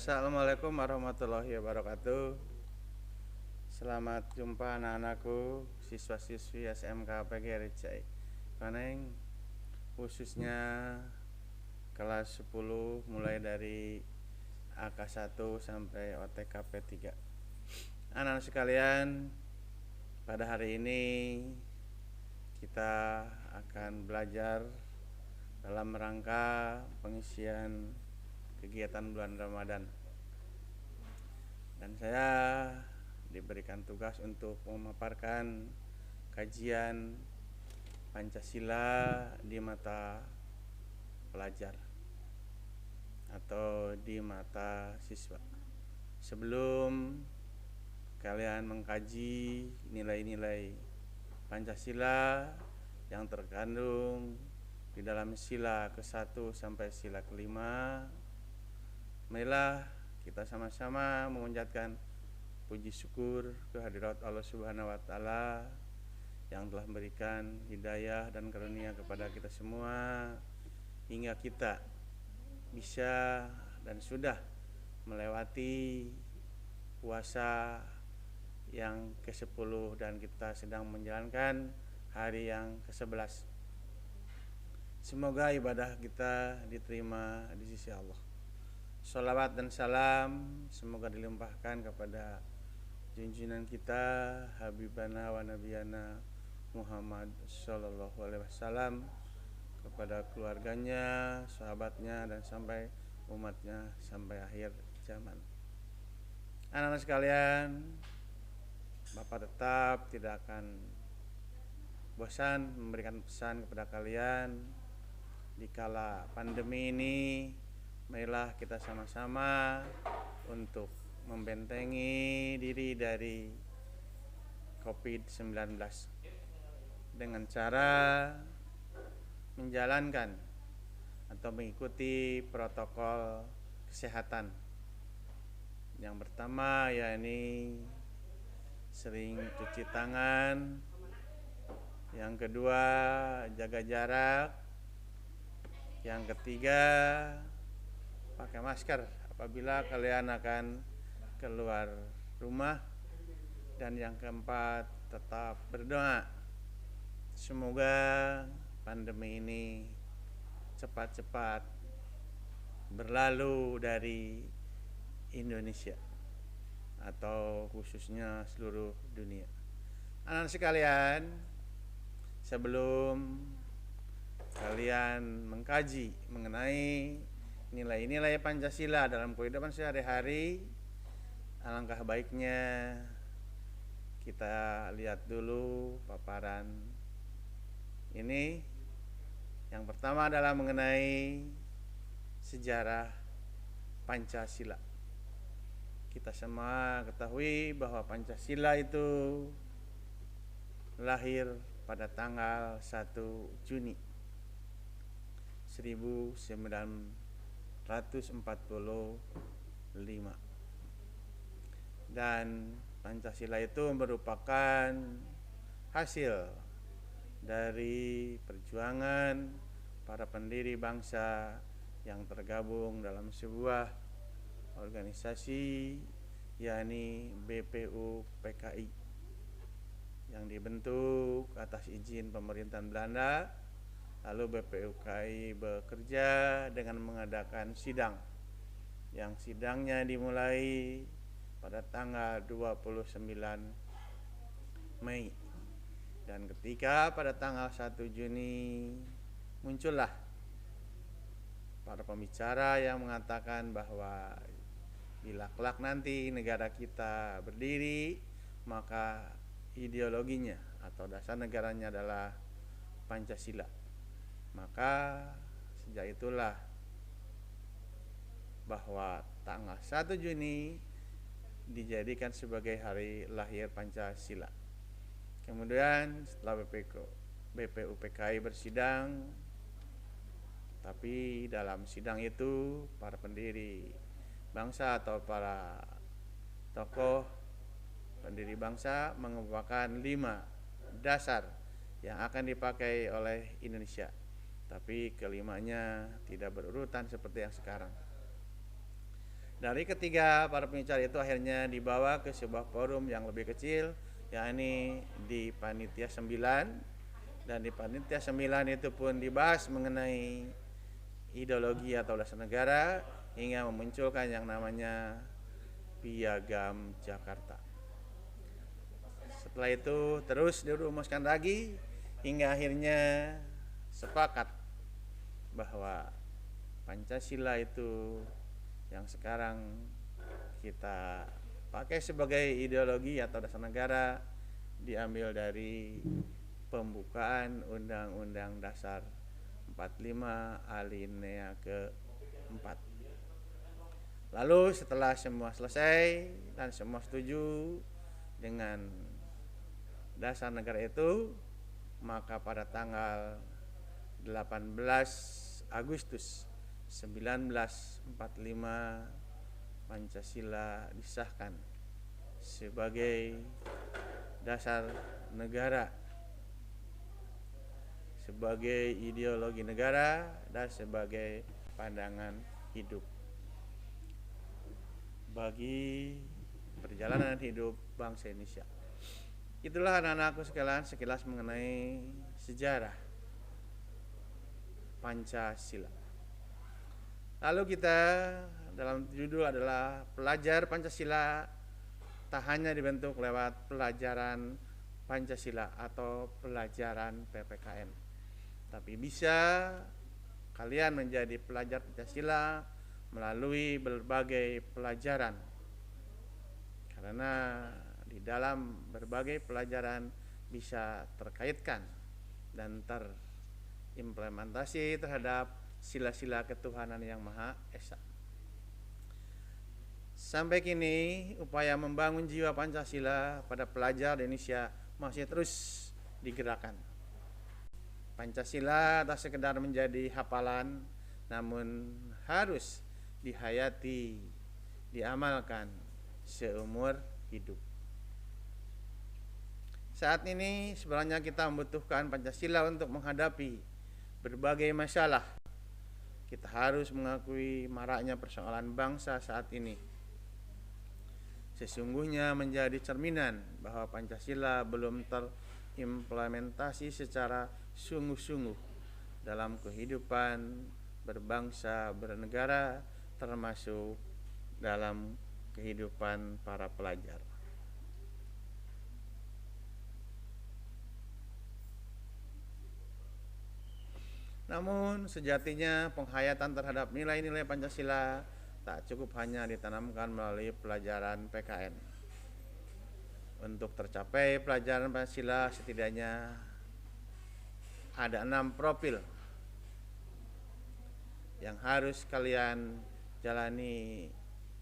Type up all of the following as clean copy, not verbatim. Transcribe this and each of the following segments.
Assalamualaikum warahmatullahi wabarakatuh. Selamat jumpa anak-anakku, siswa-siswi SMK PGRI Paneng, khususnya kelas 10 mulai dari AK1 sampai OTKP 3. Anak-anak sekalian, pada hari ini kita akan belajar dalam rangka pengisian kegiatan bulan Ramadan. Dan saya diberikan tugas untuk memaparkan kajian Pancasila di mata pelajar atau di mata siswa. Sebelum kalian mengkaji nilai-nilai Pancasila yang terkandung di dalam sila ke-1 sampai sila ke-5, marilah kita sama-sama memanjatkan puji syukur kehadirat Allah Subhanahu wa taala yang telah memberikan hidayah dan karunia kepada kita semua hingga kita bisa dan sudah melewati puasa yang ke-10 dan kita sedang menjalankan hari yang ke-11. Semoga ibadah kita diterima di sisi Allah. Sholawat dan salam semoga dilimpahkan kepada junjungan kita Habibana wa Nabiyana Muhammad Sallallahu Alaihi Wasallam, kepada keluarganya, sahabatnya, dan sampai umatnya sampai akhir zaman. Anak-anak sekalian, Bapak tetap tidak akan bosan memberikan pesan kepada kalian di kala pandemi ini. Marilah kita sama-sama untuk membentengi diri dari COVID-19 dengan cara menjalankan atau mengikuti protokol kesehatan. Yang pertama yakni sering cuci tangan. Yang kedua, jaga jarak. Yang ketiga, pakai masker apabila kalian akan keluar rumah. Dan yang keempat, tetap berdoa semoga pandemi ini cepat-cepat berlalu dari Indonesia atau khususnya seluruh dunia. Anak-anak sekalian, sebelum kalian mengkaji mengenai nilai-nilai Pancasila dalam kehidupan sehari-hari, alangkah baiknya kita lihat dulu paparan ini. Yang pertama adalah mengenai sejarah Pancasila. Kita semua ketahui bahwa Pancasila itu lahir pada tanggal 1 Juni 1945. Dan Pancasila itu merupakan hasil dari perjuangan para pendiri bangsa yang tergabung dalam sebuah organisasi, yakni BPUPKI, yang dibentuk atas izin pemerintahan Belanda. Lalu BPUPKI bekerja dengan mengadakan sidang, yang sidangnya dimulai pada tanggal 29 Mei. Dan ketika pada tanggal 1 Juni muncullah para pembicara yang mengatakan bahwa bila kelak nanti negara kita berdiri, maka ideologinya atau dasar negaranya adalah Pancasila. Maka sejak itulah bahwa tanggal 1 Juni dijadikan sebagai hari lahir Pancasila. Kemudian setelah BPUPKI bersidang, tapi dalam sidang itu para pendiri bangsa atau para tokoh pendiri bangsa mengemukakan 5 dasar yang akan dipakai oleh Indonesia. Tapi kelimanya tidak berurutan seperti yang sekarang. Dari ketiga para pembicara itu akhirnya dibawa ke sebuah forum yang lebih kecil, yakni di Panitia 9, dan di Panitia 9 itu pun dibahas mengenai ideologi atau dasar negara hingga memunculkan yang namanya Piagam Jakarta. Setelah itu terus dirumuskan lagi hingga akhirnya sepakat bahwa Pancasila itu yang sekarang kita pakai sebagai ideologi atau dasar negara diambil dari pembukaan Undang-Undang Dasar 45 alinea ke-4. Lalu setelah semua selesai dan semua setuju dengan dasar negara itu, maka pada tanggal 18 Agustus 1945 Pancasila disahkan sebagai dasar negara, sebagai ideologi negara, dan sebagai pandangan hidup bagi perjalanan hidup bangsa Indonesia. Itulah anak-anakku sekalian sekilas mengenai sejarah Pancasila. Lalu kita dalam judul adalah pelajar Pancasila tak hanya dibentuk lewat pelajaran Pancasila atau pelajaran PPKN, tapi bisa kalian menjadi pelajar Pancasila melalui berbagai pelajaran, karena di dalam berbagai pelajaran bisa terkaitkan dan terimplementasi terhadap sila-sila ketuhanan yang Maha Esa. Sampai kini upaya membangun jiwa Pancasila pada pelajar di Indonesia masih terus digerakkan. Pancasila tak sekedar menjadi hafalan, namun harus dihayati, diamalkan seumur hidup. Saat ini sebenarnya kita membutuhkan Pancasila untuk menghadapi berbagai masalah. Kita harus mengakui maraknya persoalan bangsa saat ini. Sesungguhnya menjadi cerminan bahwa Pancasila belum terimplementasi secara sungguh-sungguh dalam kehidupan berbangsa, bernegara, termasuk dalam kehidupan para pelajar. Namun sejatinya penghayatan terhadap nilai-nilai Pancasila tak cukup hanya ditanamkan melalui pelajaran PKN. Untuk tercapai pelajaran Pancasila setidaknya ada 6 profil yang harus kalian jalani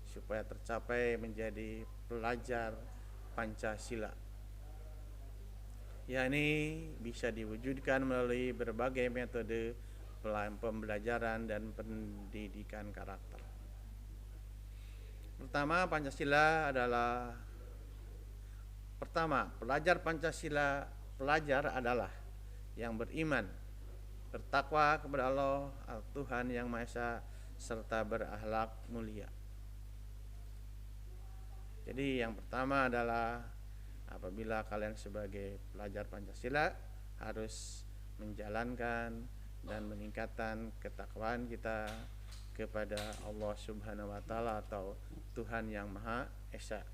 supaya tercapai menjadi pelajar Pancasila, yakni bisa diwujudkan melalui berbagai metode pembelajaran dan pendidikan karakter. Pertama, pelajar Pancasila adalah yang beriman, bertakwa kepada Allah, Tuhan yang Maha Esa, serta berakhlak mulia. Jadi yang pertama adalah apabila kalian sebagai pelajar Pancasila harus menjalankan dan meningkatkan ketakwaan kita kepada Allah Subhanahu wa Ta'ala atau Tuhan yang Maha Esa.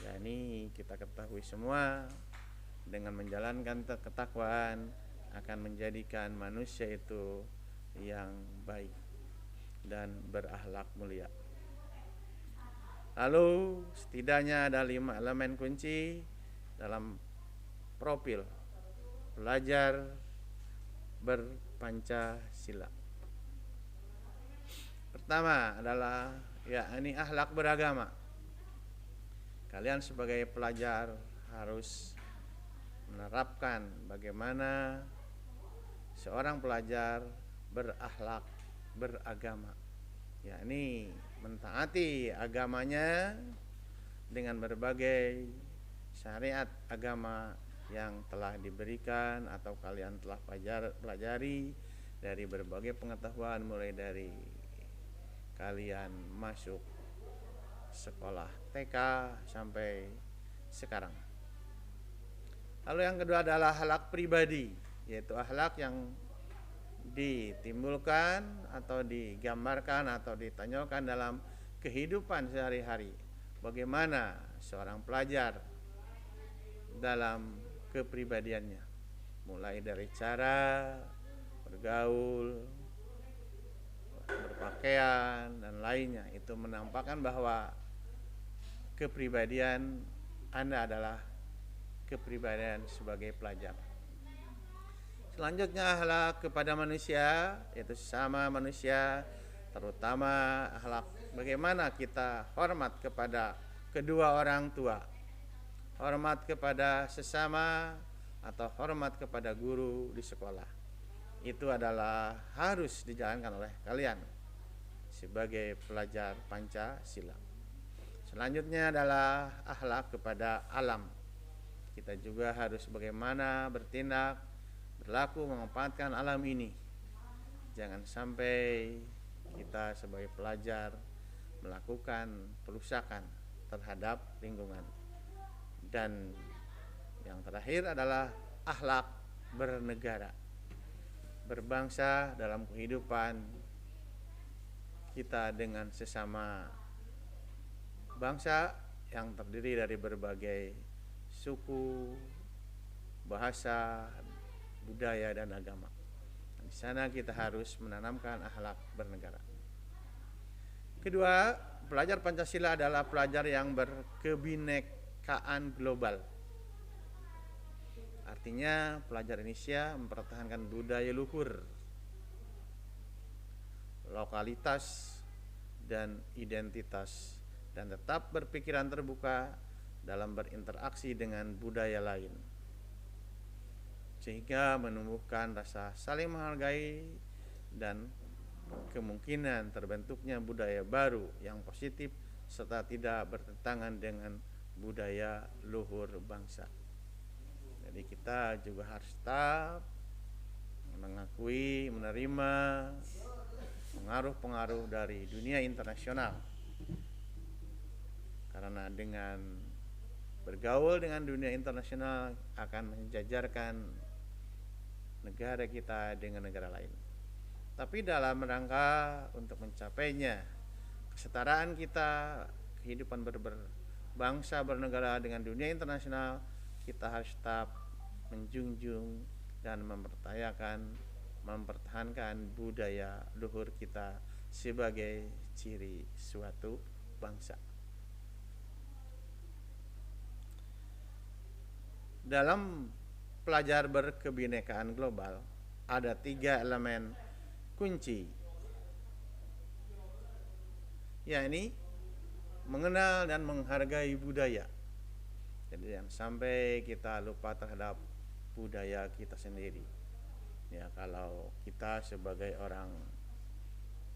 yakni kita ketahui semua dengan menjalankan ketakwaan akan menjadikan manusia itu yang baik dan berakhlak mulia. Lalu setidaknya ada 5 elemen kunci dalam profil pelajar berpancasila. Pertama adalah yakni akhlak beragama. Kalian sebagai pelajar harus menerapkan bagaimana seorang pelajar berakhlak beragama, yakni mentaati agamanya dengan berbagai syariat agama yang telah diberikan atau kalian telah pelajari dari berbagai pengetahuan, mulai dari kalian masuk sekolah TK sampai sekarang. Lalu yang kedua adalah akhlak pribadi, yaitu akhlak yang ditimbulkan atau digambarkan atau ditonjolkan dalam kehidupan sehari-hari. Bagaimana seorang pelajar dalam kepribadiannya, mulai dari cara bergaul, berpakaian, dan lainnya. Itu menampakkan bahwa kepribadian Anda adalah kepribadian sebagai pelajar. Selanjutnya akhlak kepada manusia, yaitu sesama manusia, terutama akhlak bagaimana kita hormat kepada kedua orang tua, hormat kepada sesama, atau hormat kepada guru di sekolah. Itu adalah harus dijalankan oleh kalian sebagai pelajar Pancasila. Selanjutnya adalah akhlak kepada alam. Kita juga harus bagaimana bertindak, berlaku, memanfaatkan alam ini. Jangan sampai kita sebagai pelajar melakukan perusakan terhadap lingkungan. Dan yang terakhir adalah akhlak bernegara, berbangsa dalam kehidupan kita dengan sesama bangsa yang terdiri dari berbagai suku, bahasa, budaya, dan agama. Di sana kita harus menanamkan akhlak bernegara. Kedua, pelajar Pancasila adalah pelajar yang berkebinekaan global. Artinya pelajar Indonesia mempertahankan budaya luhur, lokalitas, dan identitas, dan tetap berpikiran terbuka dalam berinteraksi dengan budaya lain, sehingga menumbuhkan rasa saling menghargai dan kemungkinan terbentuknya budaya baru yang positif serta tidak bertentangan dengan budaya luhur bangsa. Jadi kita juga harus tetap mengakui, menerima pengaruh-pengaruh dari dunia internasional, karena dengan bergaul dengan dunia internasional akan menjajarkan negara kita dengan negara lain. Tapi dalam rangka untuk mencapainya kesetaraan kita, kehidupan berbangsa bernegara dengan dunia internasional, kita harus tetap menjunjung dan mempertahankan budaya luhur kita sebagai ciri suatu bangsa. Dalam pelajar berkebinekaan global ada 3 elemen kunci, yakni mengenal dan menghargai budaya. Jadi jangan sampai kita lupa terhadap budaya kita sendiri. Ya, kalau kita sebagai orang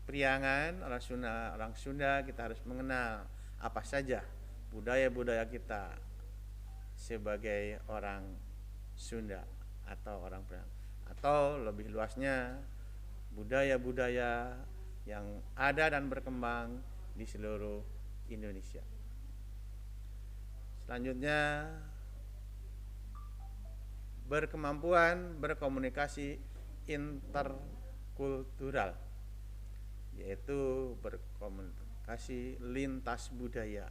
Priangan, orang Sunda, kita harus mengenal apa saja budaya-budaya kita sebagai orang Sunda atau orang Priangan, atau lebih luasnya budaya-budaya yang ada dan berkembang di seluruh Indonesia. Selanjutnya, berkemampuan berkomunikasi interkultural, yaitu berkomunikasi lintas budaya.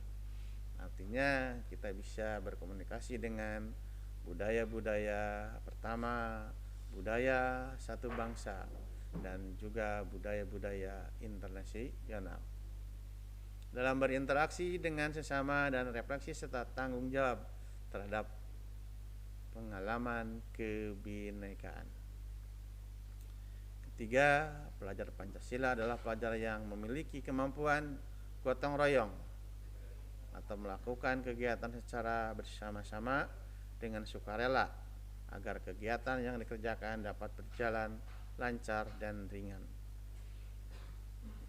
Artinya kita bisa berkomunikasi dengan budaya-budaya, pertama budaya satu bangsa dan juga budaya-budaya internasional. Dalam berinteraksi dengan sesama dan refleksi serta tanggung jawab terhadap pengalaman kebinekaan. Ketiga, pelajar Pancasila adalah pelajar yang memiliki kemampuan gotong royong atau melakukan kegiatan secara bersama-sama dengan sukarela agar kegiatan yang dikerjakan dapat berjalan lancar dan ringan.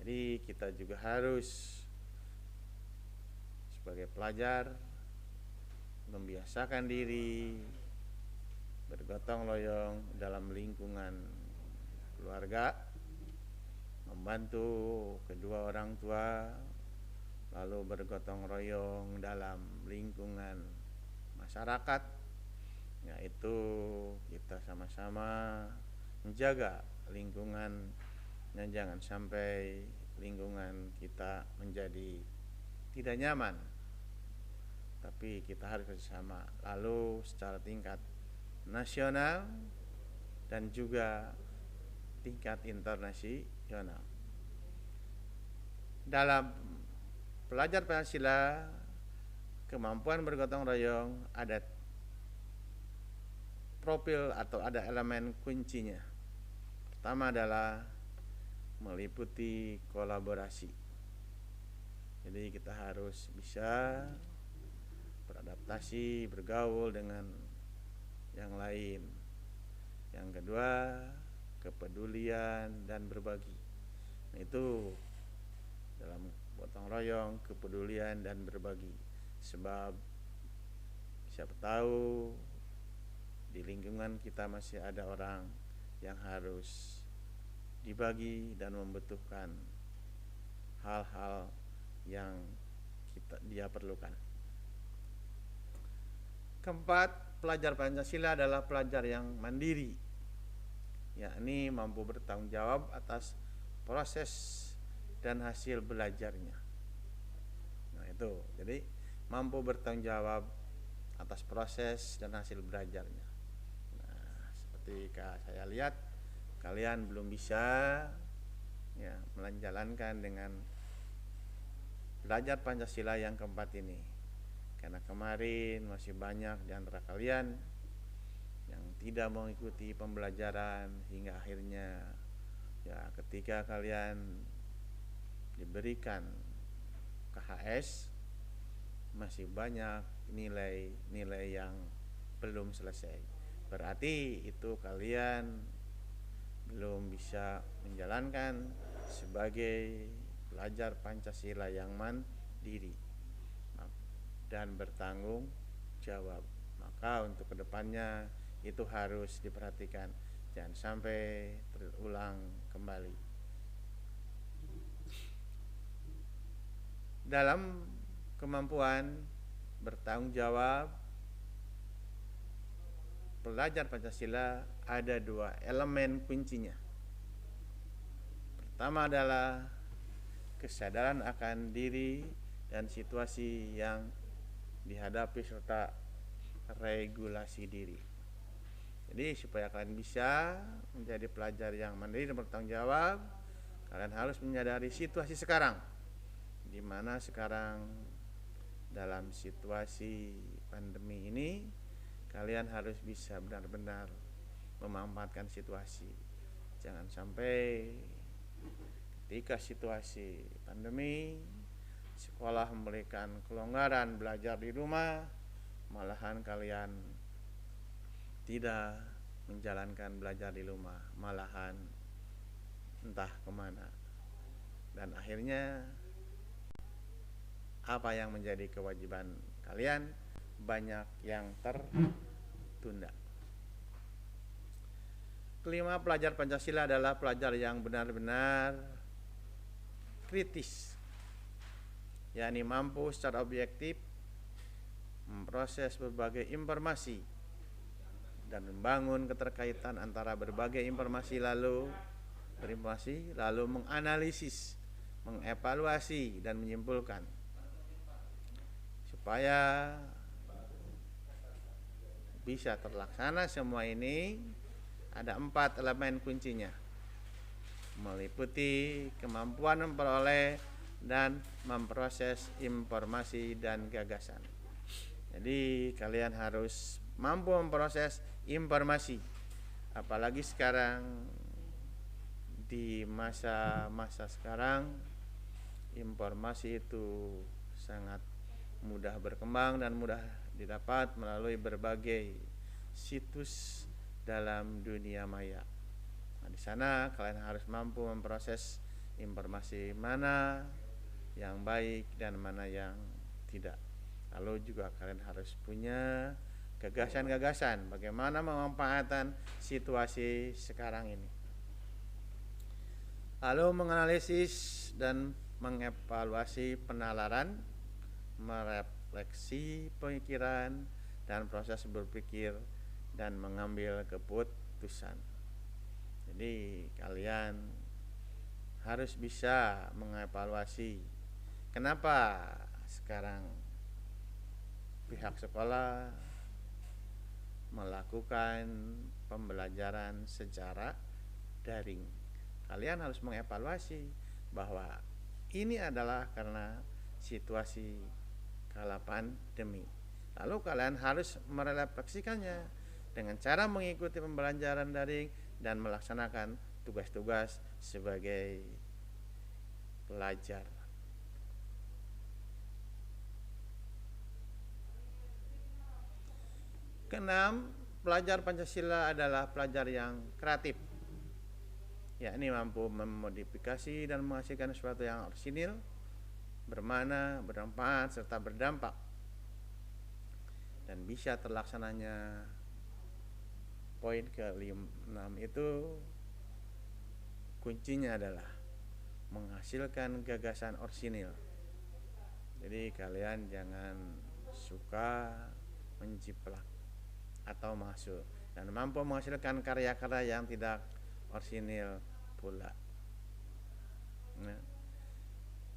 Jadi kita juga harus sebagai pelajar membiasakan diri bergotong royong dalam lingkungan keluarga, membantu kedua orang tua, lalu bergotong royong dalam lingkungan masyarakat, yaitu kita sama-sama menjaga lingkungan, dan jangan sampai lingkungan kita menjadi tidak nyaman, tapi kita harus bersama. Lalu secara tingkat nasional dan juga tingkat internasional. Dalam belajar Pancasila, kemampuan bergotong royong ada profil atau ada elemen kuncinya. Pertama adalah meliputi kolaborasi. Jadi kita harus bisa beradaptasi, bergaul dengan yang lain. Yang kedua, kepedulian dan berbagi. Nah, itu dalam gotong royong, kepedulian dan berbagi. Sebab siapa tahu di lingkungan kita masih ada orang yang harus dibagi dan membutuhkan hal-hal yang dia perlukan. Keempat, pelajar Pancasila adalah pelajar yang mandiri, yakni mampu bertanggung jawab atas proses dan hasil belajarnya. Nah, itu. Jadi mampu bertanggung jawab atas proses dan hasil belajarnya. Nah, seperti saya lihat kalian belum bisa menjalankan dengan belajar Pancasila yang keempat ini, karena kemarin masih banyak di antara kalian yang tidak mengikuti pembelajaran hingga akhirnya ketika kalian diberikan KHS masih banyak nilai-nilai yang belum selesai. Berarti itu kalian belum bisa menjalankan sebagai pelajar Pancasila yang mandiri dan bertanggung jawab. Maka untuk kedepannya itu harus diperhatikan, jangan sampai terulang kembali. Dalam kemampuan bertanggung jawab pelajar Pancasila ada dua elemen kuncinya. Pertama adalah kesadaran akan diri dan situasi yang dihadapi serta regulasi diri. Jadi supaya kalian bisa menjadi pelajar yang mandiri dan bertanggung jawab, kalian harus menyadari situasi sekarang, di mana sekarang dalam situasi pandemi ini kalian harus bisa benar-benar memanfaatkan situasi. Jangan sampai ketika situasi pandemi sekolah memberikan kelonggaran belajar di rumah, malahan kalian tidak menjalankan belajar di rumah, malahan entah kemana, dan akhirnya apa yang menjadi kewajiban kalian banyak yang tertunda. Kelima, pelajar Pancasila adalah pelajar yang benar-benar kritis, yakni mampu secara objektif memproses berbagai informasi dan membangun keterkaitan antara berbagai informasi lalu menganalisis, mengevaluasi dan menyimpulkan. Supaya bisa terlaksana semua ini, ada 4 elemen kuncinya, meliputi kemampuan memperoleh dan memproses informasi dan gagasan. Jadi kalian harus mampu memproses informasi, apalagi sekarang di masa-masa sekarang informasi itu sangat mudah berkembang dan mudah didapat melalui berbagai situs dalam dunia maya. Nah, di sana kalian harus mampu memproses informasi mana yang baik dan mana yang tidak. Lalu juga kalian harus punya gagasan-gagasan bagaimana memanfaatkan situasi sekarang ini. Lalu menganalisis dan mengevaluasi penalaran, merefleksi pemikiran dan proses berpikir dan mengambil keputusan. Jadi kalian harus bisa mengevaluasi kenapa sekarang pihak sekolah melakukan pembelajaran secara daring. Kalian harus mengevaluasi bahwa ini adalah karena situasi kala pandemi. Lalu kalian harus merefleksikannya dengan cara mengikuti pembelajaran daring dan melaksanakan tugas-tugas sebagai pelajar. Keenam, pelajar Pancasila adalah pelajar yang kreatif, yakni mampu memodifikasi dan menghasilkan sesuatu yang orisinil, bermakna, bermanfaat, serta berdampak. Dan bisa terlaksananya poin ke-6 itu kuncinya adalah menghasilkan gagasan orisinil. Jadi kalian jangan suka menjiplak atau masuk dan mampu menghasilkan karya-karya yang tidak orisinil pula. Nah,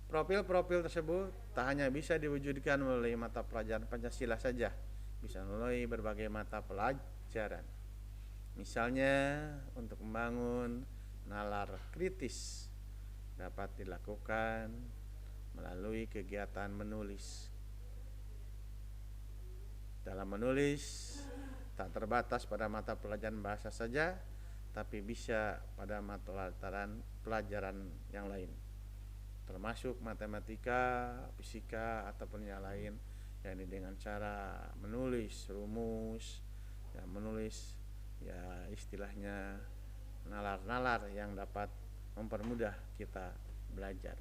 profil-profil tersebut tak hanya bisa diwujudkan melalui mata pelajaran Pancasila saja, bisa melalui berbagai mata pelajaran. Misalnya untuk membangun nalar kritis dapat dilakukan melalui kegiatan menulis. Dalam menulis tak terbatas pada mata pelajaran bahasa saja, tapi bisa pada mata pelajaran yang lain, termasuk matematika, fisika, ataupun yang lain, yakni dengan cara menulis rumus, ya menulis ya istilahnya nalar-nalar yang dapat mempermudah kita belajar.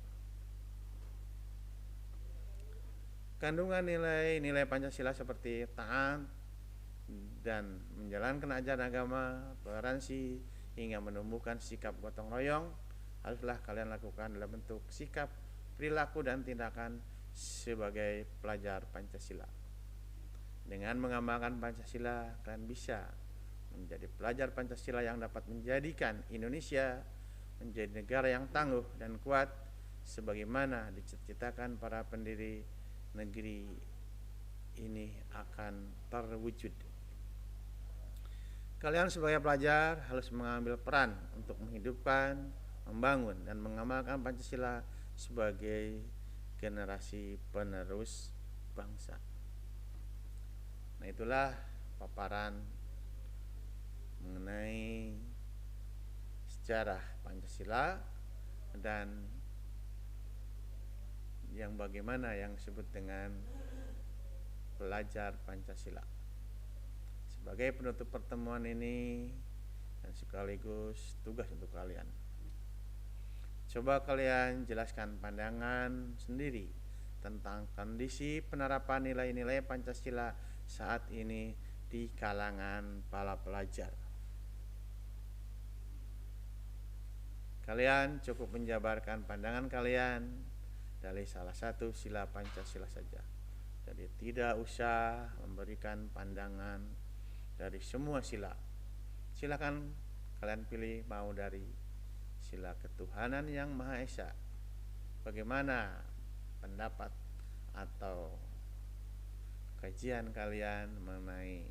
Kandungan nilai-nilai Pancasila seperti taat dan menjalankan ajaran agama, toleransi, hingga menumbuhkan sikap gotong royong haruslah kalian lakukan dalam bentuk sikap, perilaku, dan tindakan sebagai pelajar Pancasila. Dengan mengamalkan Pancasila, kalian bisa menjadi pelajar Pancasila yang dapat menjadikan Indonesia menjadi negara yang tangguh dan kuat sebagaimana dicita-citakan para pendiri negeri ini akan terwujud. Kalian sebagai pelajar harus mengambil peran untuk menghidupkan, membangun, dan mengamalkan Pancasila sebagai generasi penerus bangsa. Nah, itulah paparan mengenai sejarah Pancasila dan yang bagaimana yang disebut dengan pelajar Pancasila. Sebagai penutup pertemuan ini dan sekaligus tugas untuk kalian, coba kalian jelaskan pandangan sendiri tentang kondisi penerapan nilai-nilai Pancasila saat ini di kalangan para pelajar. Kalian cukup menjabarkan pandangan kalian dari salah satu sila Pancasila saja. Jadi tidak usah memberikan pandangan dari semua sila. Silakan kalian pilih mau dari sila ketuhanan yang Maha Esa. Bagaimana pendapat atau kajian kalian mengenai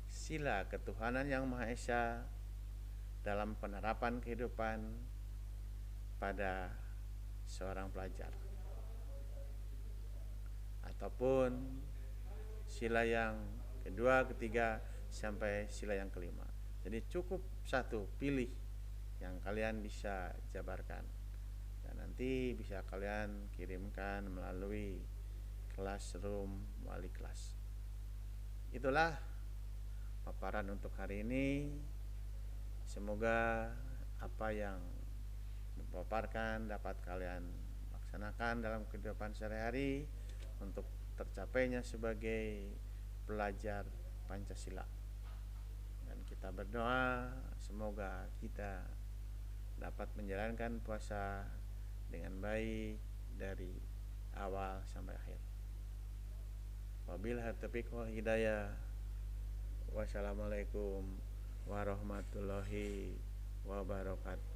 sila ketuhanan yang Maha Esa dalam penerapan kehidupan pada seorang pelajar, ataupun sila yang kedua, ketiga, sampai sila yang kelima. Jadi cukup satu, pilih yang kalian bisa jabarkan dan nanti bisa kalian kirimkan melalui Classroom wali kelas. Itulah paparan untuk hari ini. Semoga apa yang dipaparkan dapat kalian laksanakan dalam kehidupan sehari-hari untuk tercapainya sebagai pelajar Pancasila. Dan kita berdoa semoga kita dapat menjalankan puasa kuasai dari awal sampai akhir. Wabillahi taufiq wal hidayah. Wassalamualaikum warahmatullahi wabarakatuh.